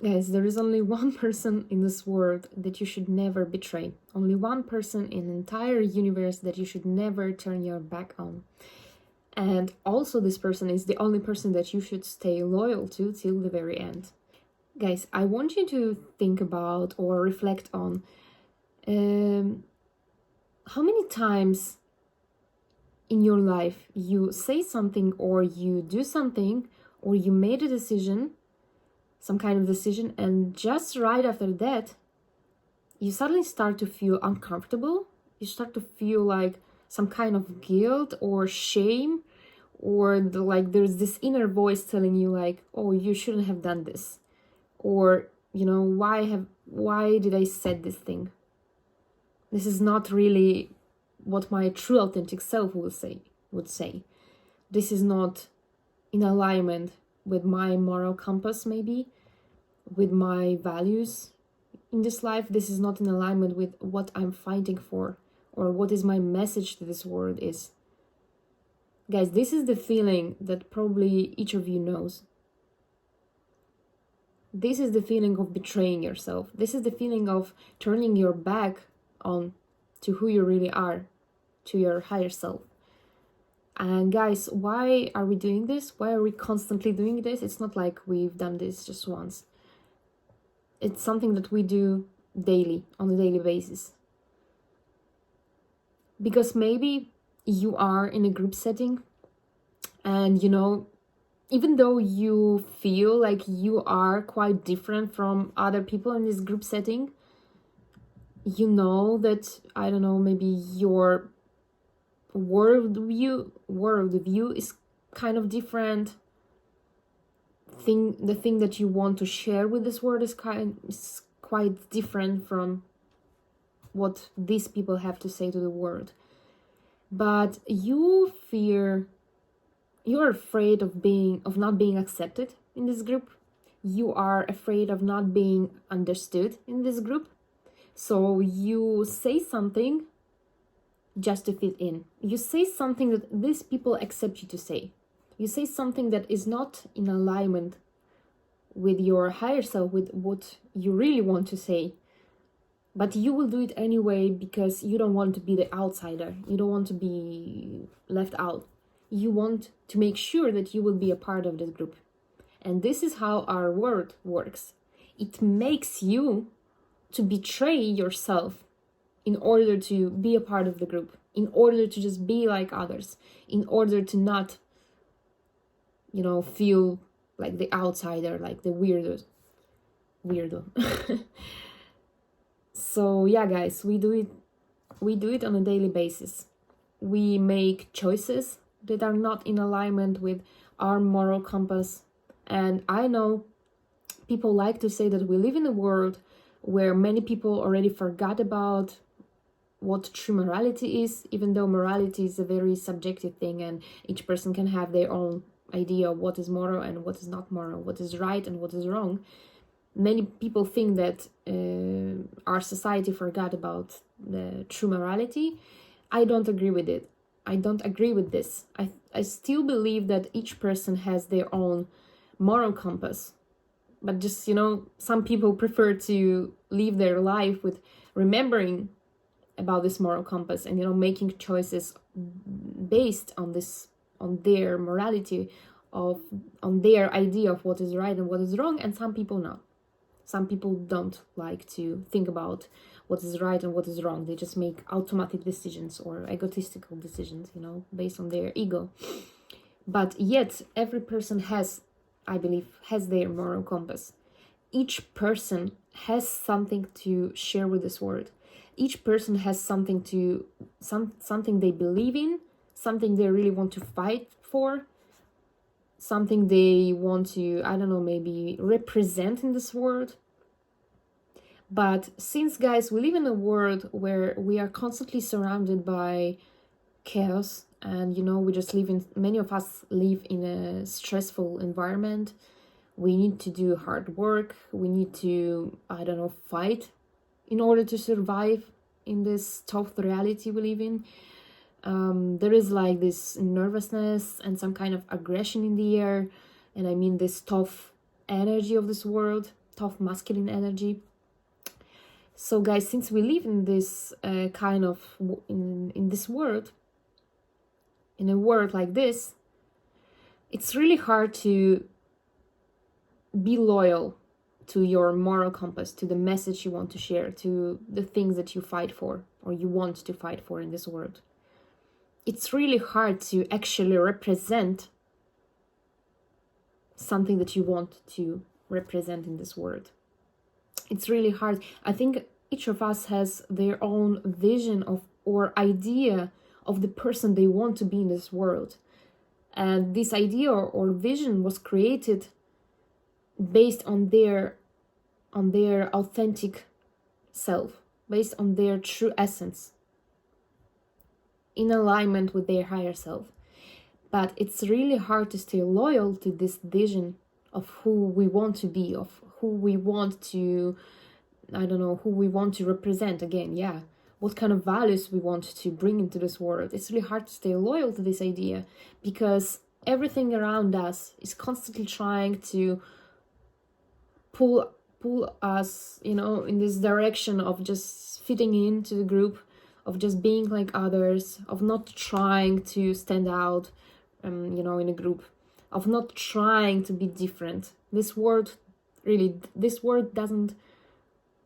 Guys, there is only one person in this world that you should never betray. Only one person in the entire universe that you should never turn your back on. And also this person is the only person that you should stay loyal to till the very end. Guys, I want you to think about or reflect on how many times in your life you say something or you do something or you made a decision, some kind of decision, and just right after that you suddenly start to feel uncomfortable. You start to feel like some kind of guilt or shame, or like there's this inner voice telling you like, oh, you shouldn't have done this, or why did I said this thing? This is not really what my true authentic self would say. This is not in alignment with my moral compass, maybe with my values in this life. This is not in alignment with what I'm fighting for, or what is my message to this world is. Guys, this is the feeling that probably each of you knows. This is the feeling of betraying yourself. This is the feeling of turning your back on to who you really are, to your higher self. And guys, why are we doing this? Why are we constantly doing this? It's not like we've done this just once. It's something that we do daily, on a daily basis. Because maybe you are in a group setting and even though you feel like you are quite different from other people in this group setting, you know that, I don't know, maybe your worldview is kind of different. The thing that you want to share with this world is quite different from what these people have to say to the world. But you're afraid of not being accepted in this group. You are afraid of not being understood in this group. So you say something just to fit in. You say something that these people accept you to say. You say something that is not in alignment with your higher self, with what you really want to say. But you will do it anyway because you don't want to be the outsider. You don't want to be left out. You want to make sure that you will be a part of this group. And this is how our world works. It makes you to betray yourself in order to be a part of the group, in order to just be like others, in order to not, feel like the outsider, like the weirdo. So yeah, guys, we do it on a daily basis. We make choices that are not in alignment with our moral compass. And I know people like to say that we live in a world where many people already forgot about what true morality is, even though morality is a very subjective thing and each person can have their own idea of what is moral and what is not moral, what is right and what is wrong. Many people think that our society forgot about the true morality. I don't agree with it. I don't agree with this. I still believe that each person has their own moral compass. But just, some people prefer to live their life with remembering about this moral compass and, making choices based on this, on their morality, on their idea of what is right and what is wrong, and some people not. Some people don't like to think about what is right and what is wrong. They just make automatic decisions or egotistical decisions, based on their ego. But yet, every person has, I believe, has their moral compass. Each person has something to share with this world. Each person has something they believe in, something they really want to fight for, something they want to, I don't know, maybe represent in this world. But since, guys, we live in a world where we are constantly surrounded by chaos, and many of us live in a stressful environment. We need to do hard work. We need to, I don't know, fight in order to survive in this tough reality we live in. There is like this nervousness and some kind of aggression in the air, and I mean this tough energy of this world, tough masculine energy. So guys, since we live in this kind of in this world, in a world like this, it's really hard to be loyal to your moral compass, to the message you want to share, to the things that you fight for or you want to fight for in this world. It's really hard to actually represent something that you want to represent in this world. It's really hard. I think each of us has their own vision of or idea of the person they want to be in this world. And this idea or vision was created based on their authentic self, based on their true essence, in alignment with their higher self. But it's really hard to stay loyal to this vision of who we want to be, of who we want to, who we want to represent again, what kind of values we want to bring into this world. It's really hard to stay loyal to this idea because everything around us is constantly trying to pull us, in this direction of just fitting into the group, of just being like others, of not trying to stand out, in a group, of not trying to be different. This world doesn't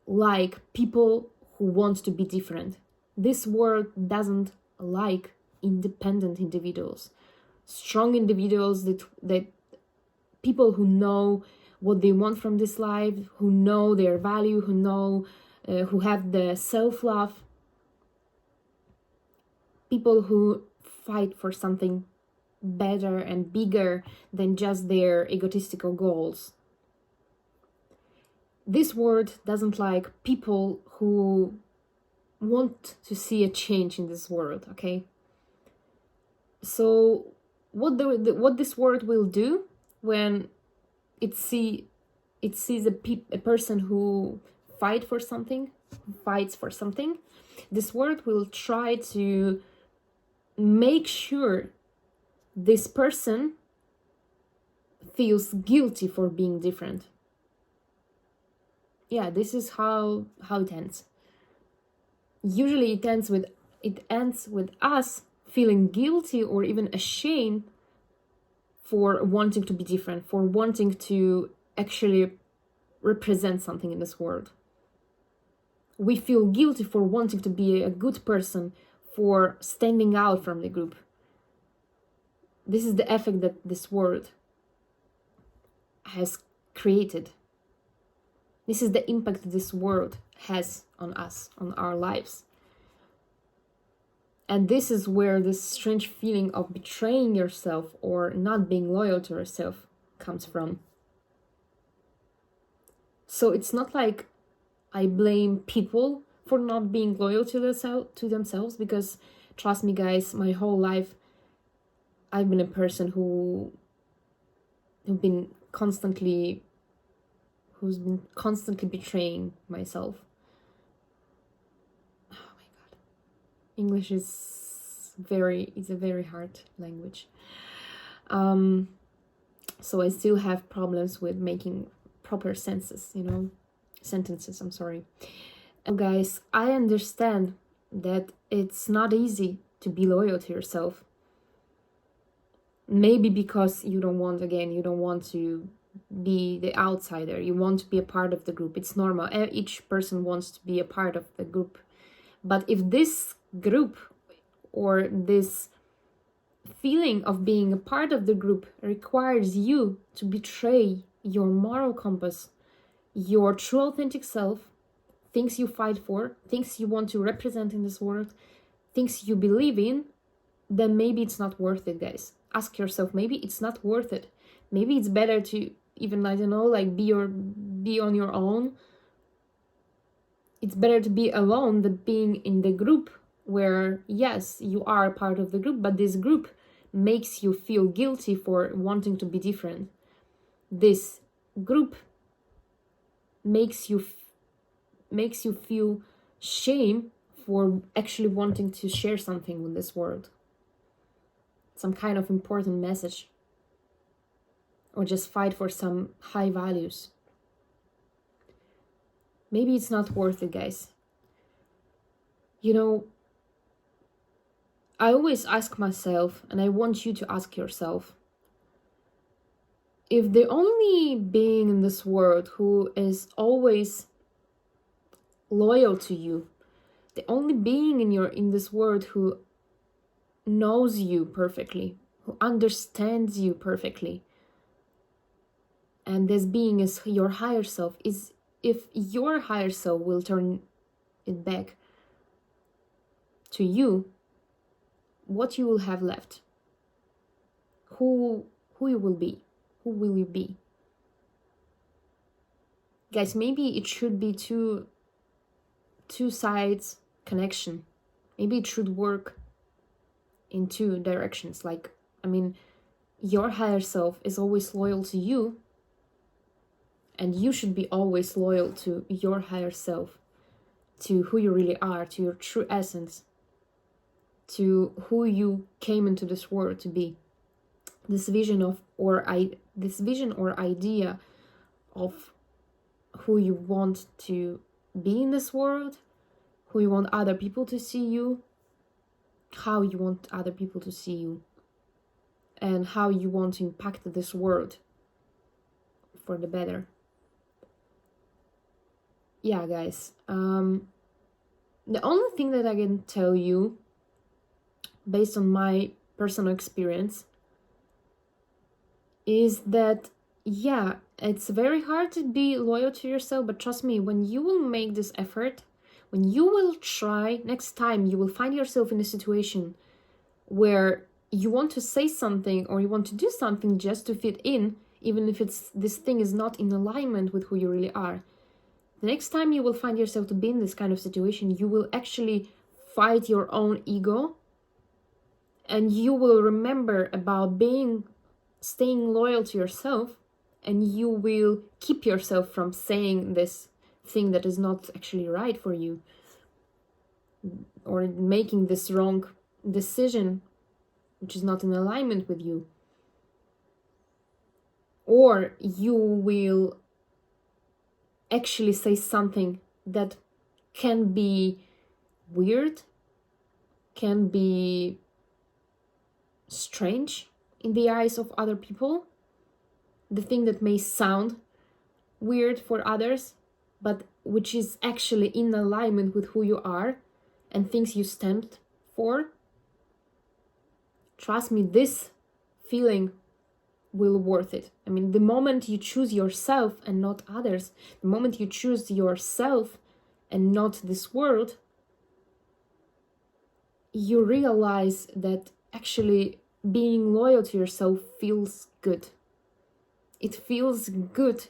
like people who want to be different. This world doesn't like independent individuals, strong individuals, that people who know what they want from this life, who know their value, who have the self-love, people who fight for something better and bigger than just their egotistical goals. This world doesn't like people who want to see a change in this world, okay? So what this world will do when it sees a person who fights for something, this world will try to make sure this person feels guilty for being different. This is how it ends. Usually it ends with us feeling guilty or even ashamed for wanting to be different, for wanting to actually represent something in this world. We feel guilty for wanting to be a good person, for standing out from the group. This is the effect that this world has created. This is the impact this world has on us, on our lives. And this is where this strange feeling of betraying yourself or not being loyal to yourself comes from. So it's not like I blame people for not being loyal to themselves, because trust me guys, my whole life I've been a person who's been constantly betraying myself. Oh my god. English is a very hard language. So I still have problems with making proper sentences, I'm sorry. And guys, I understand that it's not easy to be loyal to yourself. Maybe because you don't want to be the outsider. You want to be a part of the group. It's normal. Each person wants to be a part of the group. But if this group or this feeling of being a part of the group requires you to betray your moral compass, your true authentic self, things you fight for, things you want to represent in this world, things you believe in, then maybe it's not worth it, guys. Ask yourself, maybe it's not worth it. Maybe it's better to even, be on your own. It's better to be alone than being in the group where, yes, you are a part of the group, but this group makes you feel guilty for wanting to be different. This group makes you feel shame for actually wanting to share something with this world. Some kind of important message. Or just fight for some high values. maybe it's not worth it, guys. You know, I always ask myself, and I want you to ask yourself, if the only being in this world who is always loyal to you, the only being in this world who knows you perfectly, who understands you perfectly, and this being is your higher self, is if your higher self will turn it back to you, what you will have left, who you will be, who will you be? Guys, maybe it should be two sides connection. Maybe it should work in two directions. Like, I mean, your higher self is always loyal to you, and you should be always loyal to your higher self, to who you really are, to your true essence, to who you came into this world to be. This vision or idea of who you want to be in this world, who you want other people to see you, how you want other people to see you, and how you want to impact this world for the better. Yeah, guys. The only thing that I can tell you, based on my personal experience, is that, yeah, it's very hard to be loyal to yourself, but trust me, when you will make this effort, when you will try, next time you will find yourself in a situation where you want to say something or you want to do something just to fit in, even if this thing is not in alignment with who you really are. The next time you will find yourself to be in this kind of situation, you will actually fight your own ego, and you will remember about staying loyal to yourself, and you will keep yourself from saying this thing that is not actually right for you, or making this wrong decision which is not in alignment with you. Or you will actually say something that can be weird, can be strange in the eyes of other people, the thing that may sound weird for others, but which is actually in alignment with who you are and things you stand for. Trust me, this feeling will worth it. I mean, the moment you choose yourself and not others, the moment you choose yourself and not this world, you realize that actually being loyal to yourself feels good. It feels good.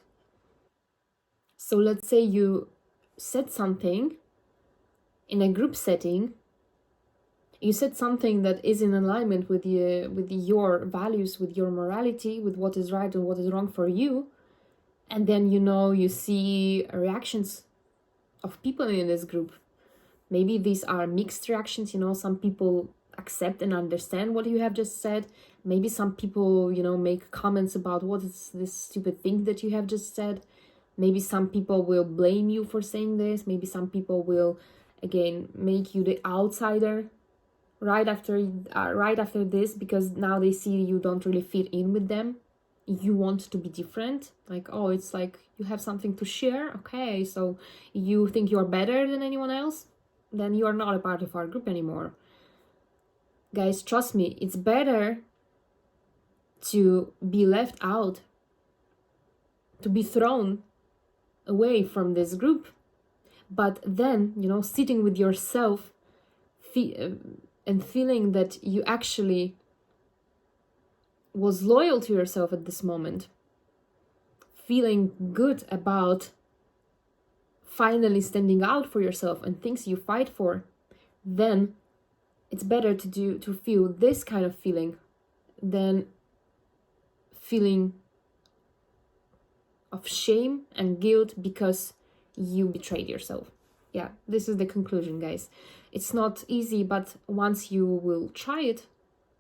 So let's say you said something in a group setting, you said something that is in alignment with your values, with your morality, with what is right and what is wrong for you, and then you see reactions of people in this group. Maybe these are mixed reactions. Some people accept and understand what you have just said. Maybe some people make comments about what is this stupid thing that you have just said. Maybe some people will blame you for saying this. Maybe some people will again make you the outsider right after this, because now they see you don't really fit in with them. You want to be different, like, oh, it's like you have something to share. Okay, so you think you're better than anyone else, then you are not a part of our group anymore. Guys, trust me, it's better to be left out, to be thrown away from this group, but then sitting with yourself and feeling that you actually was loyal to yourself at this moment, feeling good about finally standing out for yourself and things you fight for, then it's better to feel this kind of feeling than feeling of shame and guilt because you betrayed yourself. Yeah, this is the conclusion, guys. It's not easy, but once you will try it,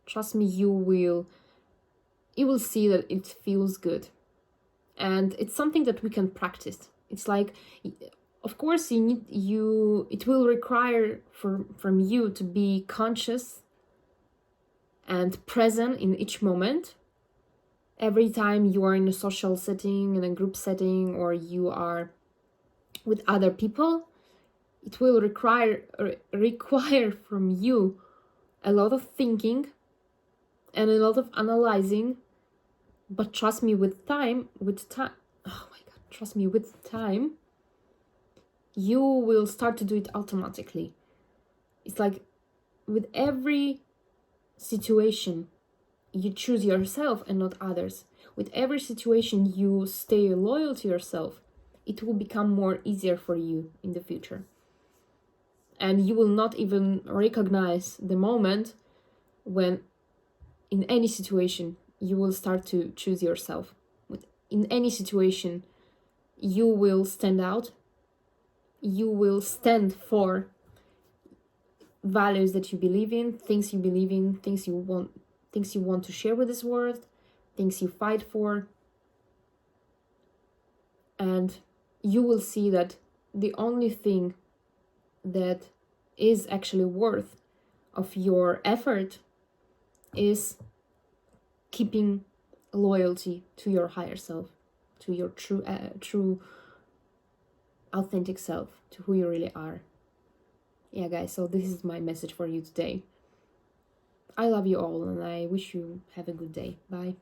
trust me, you will see that it feels good. And it's something that we can practice. It's like Of course, it will require from you to be conscious and present in each moment. Every time you are in a social setting, in a group setting, or you are with other people, it will require from you a lot of thinking and a lot of analyzing. But trust me, with time, oh my god, trust me, with time, you will start to do it automatically. It's like with every situation, you choose yourself and not others. With every situation, you stay loyal to yourself. It will become more easier for you in the future. And you will not even recognize the moment when, in any situation, you will start to choose yourself. In any situation, you will stand out. You will stand for values that you believe in, things you believe in, things you want to share with this world, things you fight for. And you will see that the only thing that is actually worth of your effort is keeping loyalty to your higher self, to your true authentic self, to who you really are. Yeah, guys, so this is my message for you today. I love you all, and I wish you have a good day. Bye.